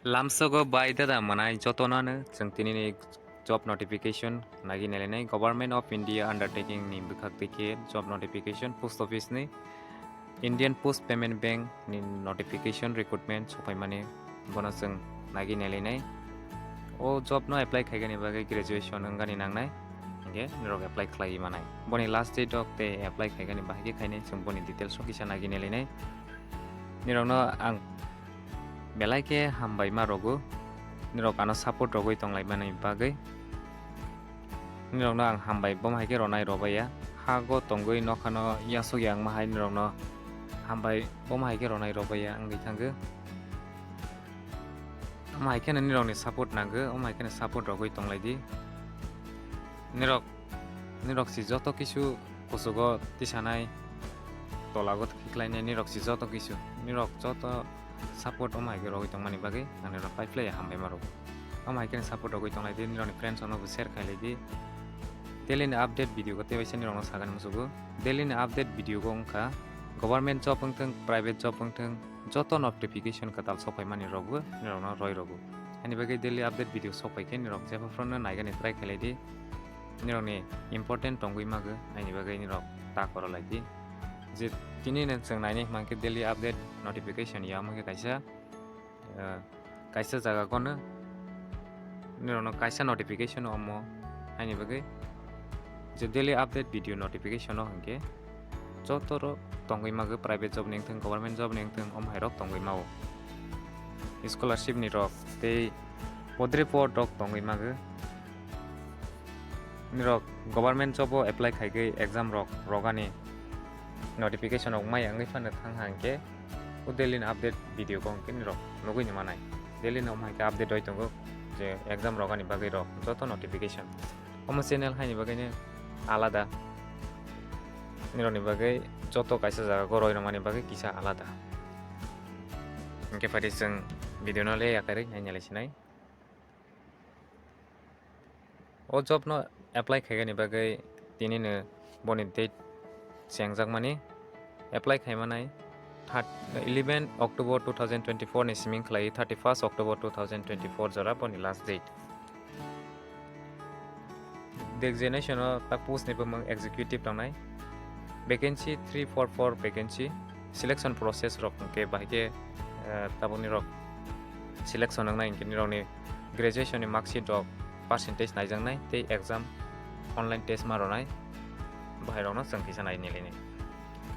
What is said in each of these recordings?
Lamsogo by the manai jotonw jengtini job notification nagi nelenai Government of India undertaking ni bukhaktike job notification post office ni Indian Post Payment Bank ni notification recruitment sofaimani bono jeng nagi nelenai o job no apply khaigani bagai graduation angani nangnai inge nirok apply khlai manai boni last date of te apply khaigani bahagi khainai jeng boni details so kisa nagi nelenai nirok no ang belai ke hambai marogo nirok ano support rogoi tonglai manai bagai nirok no ang hambai bomhai ke ronai robaya hago tongui nokhano yasok yang mahai nirok no hambai bomhai ke ronai robaya ang ditanggo omhai ke nirok ni support nanggo omhai ke support rogoi tonglai di nirok si joto kisu kusugo tisanai tolago khiklainai nirok si joto kisu nirok joto support omhai ke rogoi tongmani bagai ang nirok paiplai hambai marok omhai ke support rogoi tonglai di nirok ni friends ono share khailai di daily ni update video ko tewaisa nirok no sagani musugo daily ni update video ko ongka government job ongthang private job ongthang joto notification katal sopai mani rogo nirok no roi rogo ani bagai daily update video sopai ke nirok jephro no naigani try khailai di nirok ni important tongui mago ani bagai nirok ta korolai di je tini ne jengnai mangke daily update notification ya mangke kaisa jaga kono nirok no kaisa notification omo ani bagai je daily update video notification no hangke jotoro tongui mago private job nengthang government job nengthang omhai rok tongui mao scholarship ni rok tei podre pod rok tongui mago nirok government job o apply khaigai exam rogani notification ok mai angai phana thang hangke o daily update video ko hangke nirok nugui ni manai daily no mai ka update hoi tongo je exam rogani bagai rok joto notification omo channel haini bagai ne alada nirok ni bagai joto kaisa jaga ko roi romani bagai kisa alada hingke pari jeng video no le yakari nainali sinai o job no apply khaigani bagai tini ne boni date sengjak mani apply khaimanai 11 October 2024 ni siming khlai 31 October 2024 jora boni last date designation o tak post ni bamang executive tangnai vacancy 344 vacancy selection process rok ke bahike taboni rok selection nangnai ke nirok ni graduation ni mark sheet rok percentage naijangnai tei exam online test maronai bahai rok no jengkisa nai nilini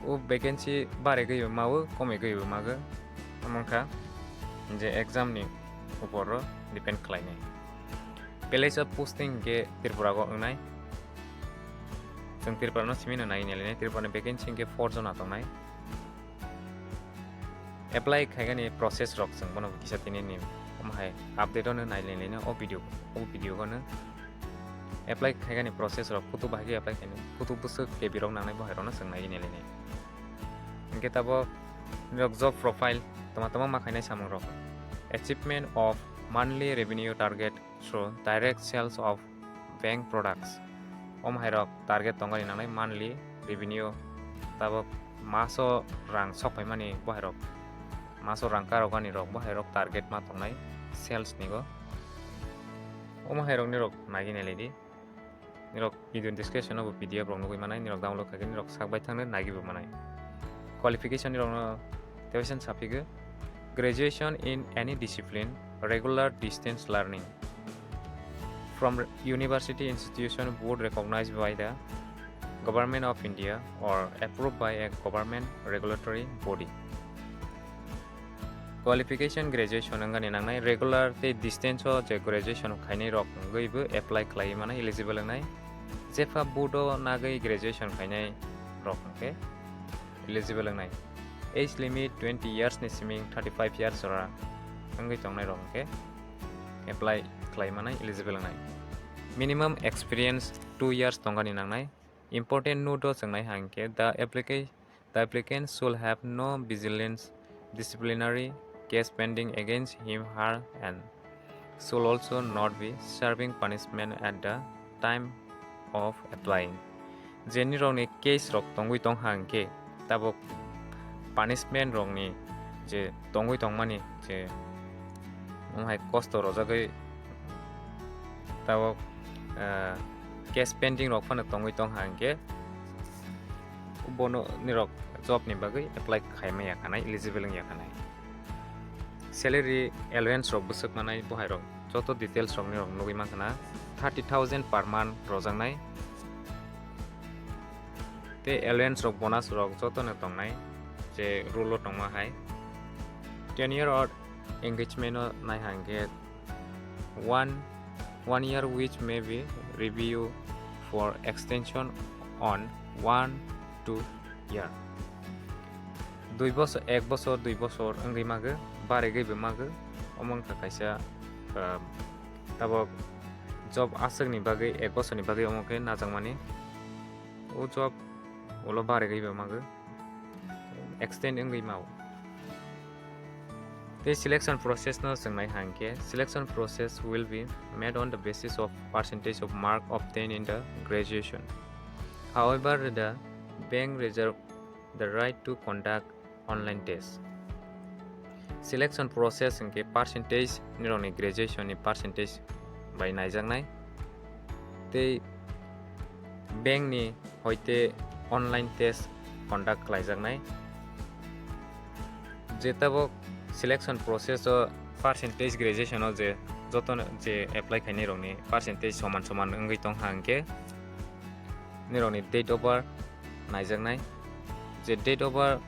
o vacancy bare gyo mawo kome gyo mago amangkha je exam ni upor ro depend khlainai place of posting ke tripura go ngnai jeng tripura no simino nai nilini tripura ni vacancy ke 4 jona tongnai apply khaigani process rok jeng bono kisa tini ni omhai update ono nai nilini o video ko no apply khaigani process rok photo bahagi apply khaini photo busuk ke birok nangnai bahai rok no jeng nai nilini ingke tabo nirok job profile tama ma khainai samung rok achievement of monthly revenue target through direct sales of bank products omhai rok target tongani nangnai monthly revenue tabo maso rang sopai mani bahai rok maso rang karokani rok bahai rok target ma tongnai sales ni go omhai rok nirok nagi nelidi nirok video description of pdf rok nugui manai nirok download khagin nirok sakbai thangna nagi bo manai qualification nirok no tuition sapigo graduation in any discipline regular distance learning from university institution board recognized by the government of India or approved by a government regulatory body qualification graduation angani nangnai regular te distance o je graduation khainai rok ngaibo apply khlai manai eligible ngai jephra board o nagai graduation khainai rok ke eligible ngai age limit 20 years ni siming 35 years ora ngai tongnai rok ke apply khlai manai eligible ngai minimum experience 2 years tongani nangnai important note o jengnai hangke the applicant should have no vigilance disciplinary case pending against him her and should also not be serving punishment at the time of applying jeni rok ni case rok tongui tong hangke tabo punishment rok ni je tongui tongmani je omohai cost rojagoi tabo case pending rok phano tongui tongha hingke bono nirok job ni bagui apply khaima yakhanai eligible yakhanai salary allowance rok busuk manai bohai rok joto details rok ni rok nugui mankana 30,000 per month rojaknai te allowance rok bonus rok joto no tongnai je rule tongma hai 10 year or engagement nai hangke one year which may be review for extension on 1-2 year 2 বছর 1 বছর 2 বছর ওঙ্গই মাগে বারেগैबो मागे अमंका kaisa tabo job asakni bagui 1 bosorni bagui omoke najangmani o job olo baregैबो मागे extend ओंगै माव the selection process no songnai hangke selection process will be made on the basis of percentage of mark obtained in the graduation. However, the bank reserve the right to conduct online tests. Selection process hangke percentage nirokni graduation ni percentage by naijaknai tei bank ni hoite online test conduct klaijaknai jetabo selection process o percentage graduation o je jotonw je apply khainai rokni percentage soman soman ongoi tong hangke nirokni date of birth naijaknai je date of birth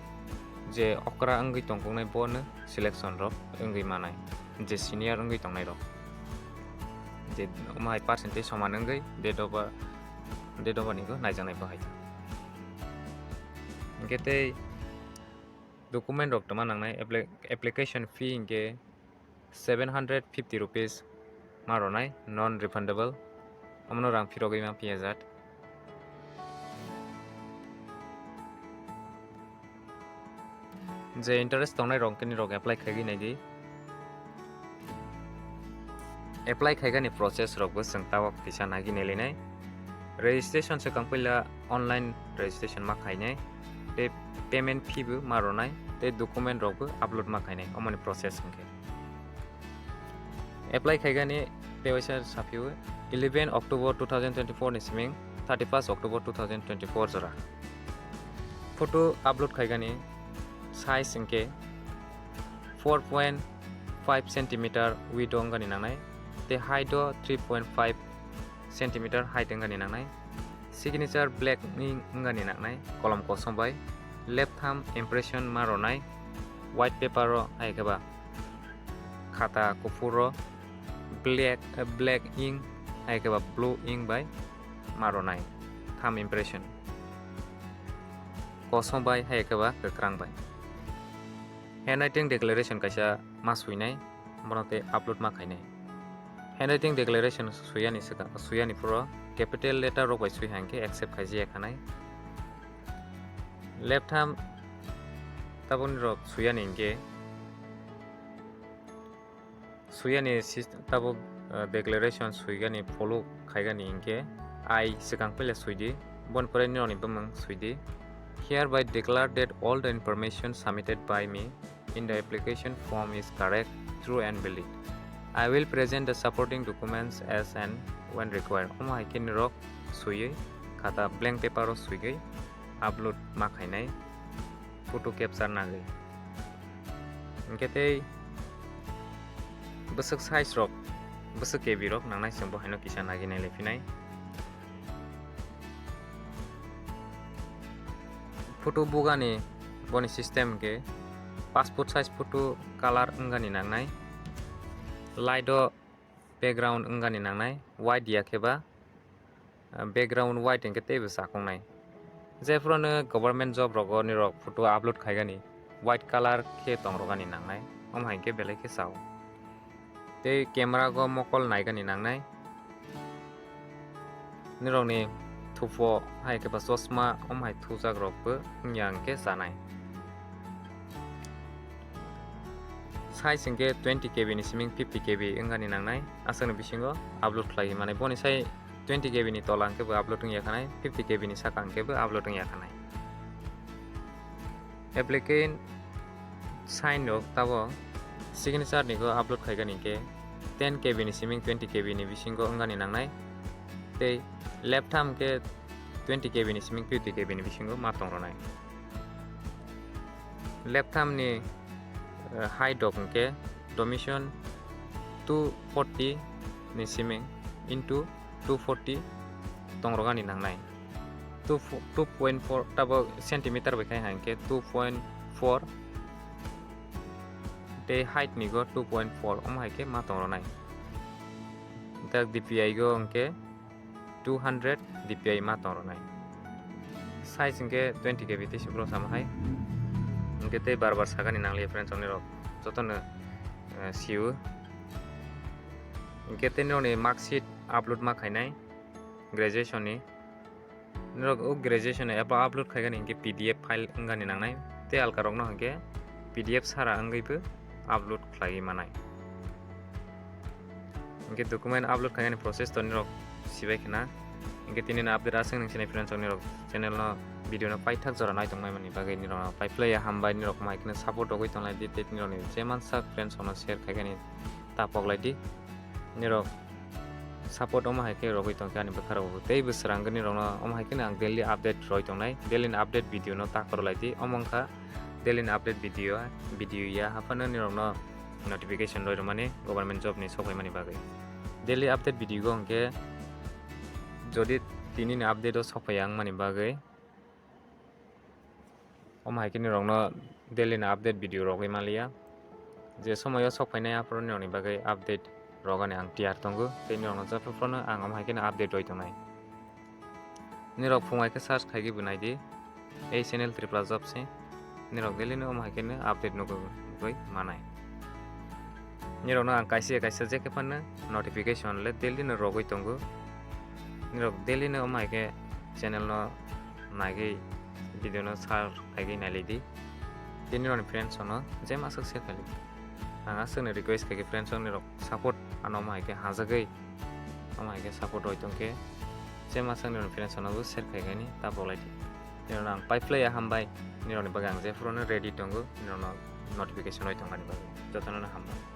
je okra ongoi tongkongnai bono selection rok ongoi manai je senior ongoi tongnai rok je omai percentage soman ongoi date of birth ni ko naijaknai bahai ngete document rok toma nangnai application fee inke 750 rupees maronai non refundable amno rang phirogoi ma piyajat je interest tongnai rok kini rok apply khaigi naigi apply khaigani process rok bo sengtawa kisa nagi nelinai registration se kangpila online registration ma khainai te payment fee bu maronai te document rok bu upload ma khainai amoni process hingke apply khaigani pewaisa sapiu 11 October 2024 ni siming 31 October 2024 jora photo upload khaigani size hingke 4.5 cm width ongani nangnai te height 3.5 cm height ongani nangnai signature black ni ongani nangnai kolom kosom bai left thumb impression maronai white paper ro haikaba khata kufuro black ink haikaba blue ink bai maronai thumb impression kosom bai haikaba kakrang bai handwriting declaration kaisa masuinai monote upload ma khainai handwriting declaration suyani phro capital letter rok bai sui hangke accept khaiji ekhanai left hand tabon rok suyani inge suyani tabo declaration suigani follow khaigani inge I sikang pele suidi bon pore ni oni bamang suidi hereby declare that all the information submitted by me in the application form is correct, true and valid. I will present the supporting documents as and when required. Omohai ke nirok suyei khata blank paper ro suigai upload ma khainai photo capture nagai ngketei busuk size rok busuk kb rok nangnai sembo haino kisa naginai lephinai photo bugani boni system ke passport size photo color ongani nangnai light background ongani nangnai white yakeba background white engketei bo sakongnai jephro no government job rogo ni rok photo upload khaigani white color ke tongrogani nangnai omhai ke belai ke sao te camera go mokol naigani nangnai nirokni thupo hai ke ba chosma omhai thujak rok bo yang ke sanai size hingke 20 kb ni siming 50 kb ongani nangnai asangni bisingo upload khlai mane boni sai 20 kb ni tola hingke bo upload ong yakhanai 50 kb ni saka hingke bo upload ong yakhanai applicant sign rok tabo signature ni go upload khaigani ke 10 KB ni siming 20 KB ni bisingo angani nangnai tei left arm ke 20 KB ni siming 50 KB ni bisingo ma tongronai left arm ni height dok ke dimension 240 ni siming into 240 tongrogani nangnai 2.4 tabo centimeter bekai hanke 2.4 te height ni go 2.4 omhai ke ma tongronai tak DPI go onke 200 DPI ma tongronai size ke 20 KB te sibro samhai onke te barbar sagani nangli friends oni rok jotonw siu onke te ni mark sheet upload ma khainai graduation ni nirok o graduation eba upload khaigani inke PDF file angani nangnai te alka rokno hanke PDF sara angaibu upload khlai manai inke document upload khaigani process to nirok sibai khina inke tinina update asang ningsinai friends nirok channel no video no pai thak jora nai tongmai mani bagai nirok pai play hambai nirok mai kina support rogoi tonglai di te nirok ni jeman sak friends ono share khaigani ta poglai di nirok support omohai ke rogoi tongkani bakhara tei bwsrangani rokno omohai ke ang daily update roi tongnai daily update video no ta korlai di omongkha daily update video ya hapha ni rokno notification roi romani government job ni sokai mani bagai daily update video go onke jodi tinini update o sokai ang mani bagai omohai ke ni rokno daily update video rogoi malia je somoyo sokainai apro ni rokni bagai update rogani ang tiar tongo tei nirokno jephro no ang omohai ke update roi tongnai nirok fungai ke search khaigi bunai di ei channel tripla job se nirok daily no omohai ke update nugui manai nirok no ang kaisa jeke panna notification le daily no rogoi tongo nirok daily no omohai ke channel no nagi video no share khaigi nailidi tei nirok friends no jema sak share khali ang asungni request khaigi friends nirok support ano omohai ke hajagai omohai ke support roi tongke jema sangni friends no share khaigani ta bolai di nirok ang pai play hambai nirok ni bagang jephro no ready tongo nirok no notification roi tongani bagai jotonw hambai